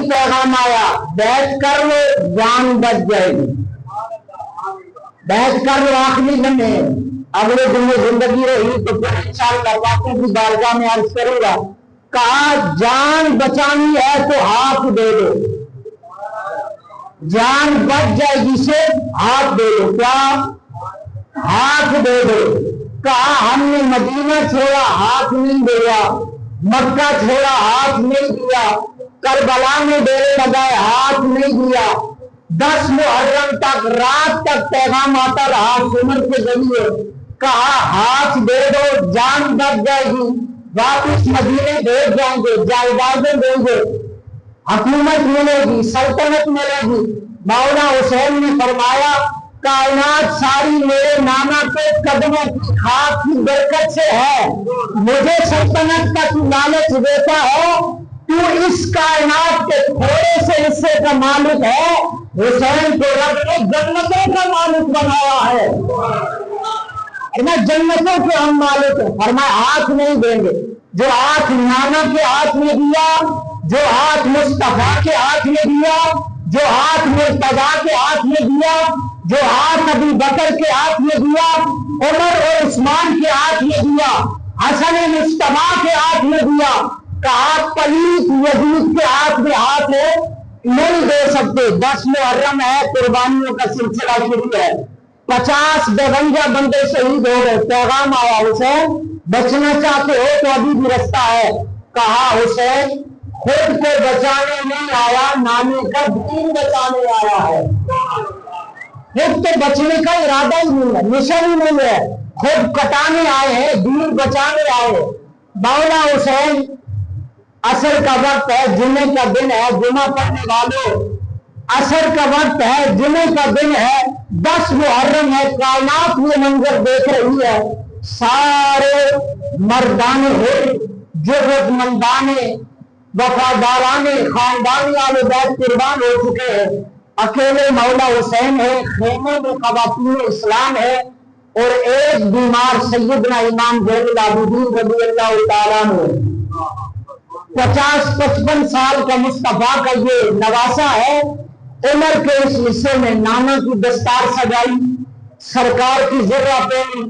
पैगाम आया, बैठ कर लो जान बच जाएगी, बैठ कर लो आखिरी लम्हे, अगले दिन में जिंदगी रही तो फिर इंशाअल्लाह बाकी की बारगाह में अर्ज करूंगा। कहा जान बचानी है तो हाथ दे दो, जान बच जाएगी से हाथ दे दो, क्या हाथ दे दो। कहा हमने मदीना छोड़ा हाथ नहीं दिया, मक्का छोड़ा हाथ नहीं दिया, करबला में डेरे लगाए हाथ नहीं दिया, 10 मुहर्रम तक रात तक पैगाम आता रहा सुमन के जरिए। कहा हाथ दे दो जान बच जाएगी, वापिस मदीने भेज जाएंगे, जायदादें देंगे, हुकूमत मिलेगी, सल्तनत मिलेगी। मौला हुसैन ने फरमाया कायनात सारी मेरे नाना के कदमों की खाक की बरकत से है, मुझे सल्तनत का तू लालच देता है, तू इस कायनात के थोड़े से हिस्से का मालिक है। हुसैन को रब ने जन्नतों का मालिक बनाया है, जन्नतों के हम मालिक हैं। फरमाया हाथ नहीं देंगे, जो हाथ नाना के हाथ में दिया, जो हाथ मुस्तफा के हाथ में दिया, जो हाथ मुर्तजा के हाथ में दिया, जो हाथ अबू बकर के हाथ में दिया, उमर और उस्मान के हाथ में दिया, हसन मुस्तफा के हाथ में दिया, कहा पलीत यजीद के हाथ में हाथ है नहीं दे सकते। 10 मुहर्रम है, कुर्बानियों का सिलसिला शुरू है, 50 52 बंदे शहीद हो गए। पैगाम आया हुसैन बचना चाहते हो तो अभी भी रास्ता है। कहा हुसैन खुद को बचाने नहीं आया, नानी का दीन बचाने आया है। खुद तो बचने का इरादा ही नहीं है, मिशन ही नहीं है, खुद कटाने आए हैं, दीन बचाने आए। मौला हुसैन असर का वक्त है, जुमे का दिन है, जुमा पढ़ने वालों असर का वक्त है, जुमे का दिन है, 10 मुहर्रम है, कायनात में मंजर देख रही है। सारे मर्दाने हो, जरूरतमंदाने, वफादाराने, खानदानी वाले बैत कुर्बान हो चुके हैं, अकेले मौला हुसैन है, खेमे में खवातीन इस्लाम है, और एक बीमार सैयदना इमाम ज़ैनुल आबिदीन रज़ियल्लाहु ताला अन्हु। 50-55 साल का मुस्तफा का ये नवासा है। उमर के इस हिस्से में नाना की दस्तार सजाई, सरकार की ज़र्रा पहनी,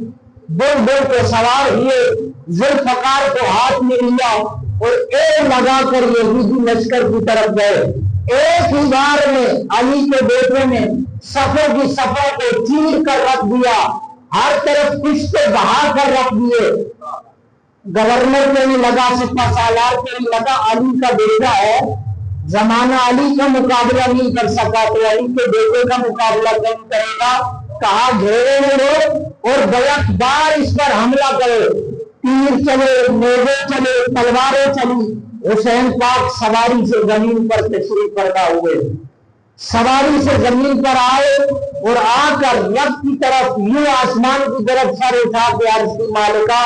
बुलबुल को सवार हुए, जुल्फ़कार को हाथ में लिया और एक लगाकर यहूदी लश्कर की तरफ गए। एक ही बार में अली के बेटे ने सफों की सफों को चीर कर रख दिया, हर तरफ कुश्ते बहा कर रख दिए। गवर्नर को नहीं लगा, सिपा सालार को नहीं लगा, अली का बेटा है, जमाना अली का मुकाबला नहीं कर सका तो अली के बेटे का मुकाबला कौन करेगा। कहा घेरे में लो और बैक बार इस पर हमला करो, तीर चले, नेज़े चले, तलवारें चली। हुसैन पाक सवारी से जमीन पर तशरीफ फरमा हुए, सवारी से जमीन पर आए और आकर रब की तरफ, यूं आसमान की तरफ सर उठा के अर्ज़ की मालिका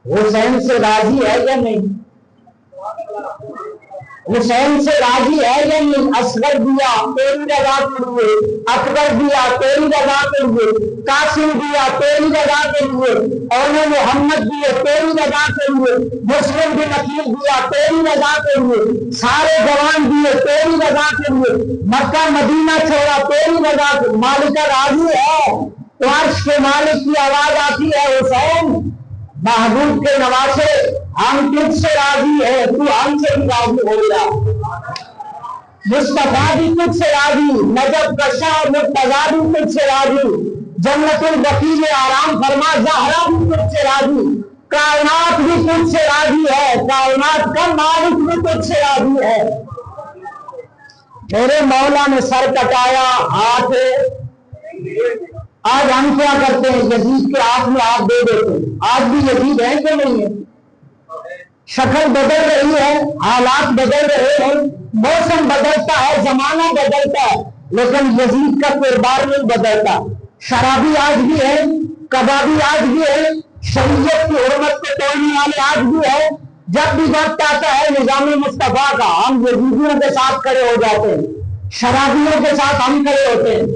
हुसैन से राजी है या नहीं, हुसैन से राजी है या नहीं। असगर दिया तेरी रजा के लिए, अकबर दिया तेरी रजा के लिए, कासिम दिया तेरी रजा के लिए, और मोहम्मद दिए तेरी रजा के लिए, मुस्लिम बिन अकील दिया तेरी रजा के लिए, सारे जवान दिए तेरी रजा के लिए, मक्का मदीना छोड़ा तेरी रजा के। मालिका राजी है तो अर्श के मालिक की आवाज आती है, हुसैन महबूब के नवासे हम तुझसे राजी है, तू हमसे भी राजी हो जा। मुस्तफा भी तुझसे राजी, नजब का शाह मुर्तजा भी तुझसे राजी, जन्नतुल बकी में आराम फरमा ज़हरा भी तुझसे राजी, कायनात भी तुझसे राजी है, कायनात का मालिक भी तुझसे राजी है। मेरे मौला ने सर कटाया, हाथ आज हम क्या करते हैं, यजीद के हाथ में हाथ दे देते। आज भी यजीद है कि नहीं है, शक्ल बदल रही है, हालात बदल रहे हैं, मौसम बदलता है, जमाना बदलता है, लेकिन यजीद का किरदार नहीं बदलता। शराबी आज भी है, कबाबी आज भी है, शरीयत की हुर्मत को तोड़ने वाले आज भी है। जब भी वक्त आता है निजाम मुस्तफा का, हम यजीदियों के साथ खड़े हो जाते हैं, शराबियों के साथ हम खड़े होते हैं,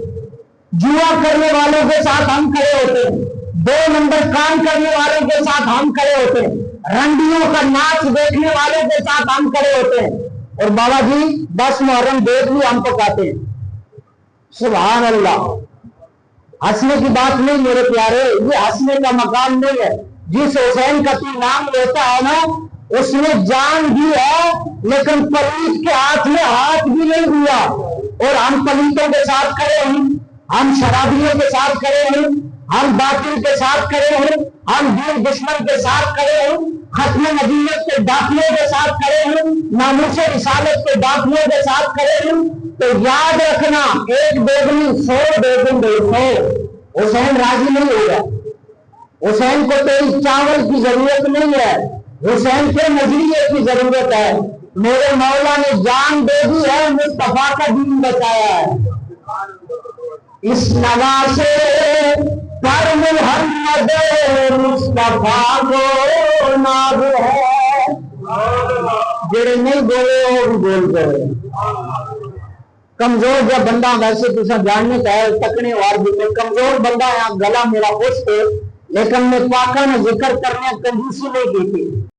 जुआ करने वालों के साथ हम खड़े होते हैं, 2 नंबर काम करने वालों के साथ हम खड़े होते हैं, रंडियों का नाच देखने वालों के साथ हम खड़े होते हैं। اور بابا جی 10 محرم دیکھ بھی ہم پکاتے ہیں. سبحان اللہ. ہنسنے کی بات نہیں میرے پیارے, یہ ہنسنے کا مقام نہیں ہے. جس حسین کا تو نام لیتا ہے نا, اس نے جان دی ہے لیکن پلیت کے ہاتھ میں ہاتھ بھی نہیں دیا. اور ہم پلیتوں کے ساتھ کھڑے ہیں, ہم شرابیوں کے ساتھ کھڑے ہیں, ہم باطل کے ساتھ کھڑے ہیں, ہم دین دشمن کے ساتھ کھڑے ہیں, ختم نبوت کے داخلوں کے ساتھ کھڑے ہیں, ناموس رسالت کے داخلوں کے ساتھ کھڑے ہیں. تو یاد رکھنا, ایک بیگنی 100 بیگن دیکھو, حسین راضی نہیں ہوگا. حسین کو تیری چاول کی ضرورت نہیں ہے, حسین کے نظریے کی ضرورت ہے. میرے مولا نے جان دے دی ہے, مصطفیٰ کا دین بچایا ہے. اس نواسے پر محمد مصطفیٰ کو ناز ہے. جڑے نہیں بولے وہ بھی بول گئے. کمزور جب بندہ, ویسے تو جاننے کا ہے تکنے وار بھی کمزور بندہ ہے, گلا میرا خوش ہے, لیکن میں پاکا نے ذکر کرنے کنجوسی نہیں کی تھی.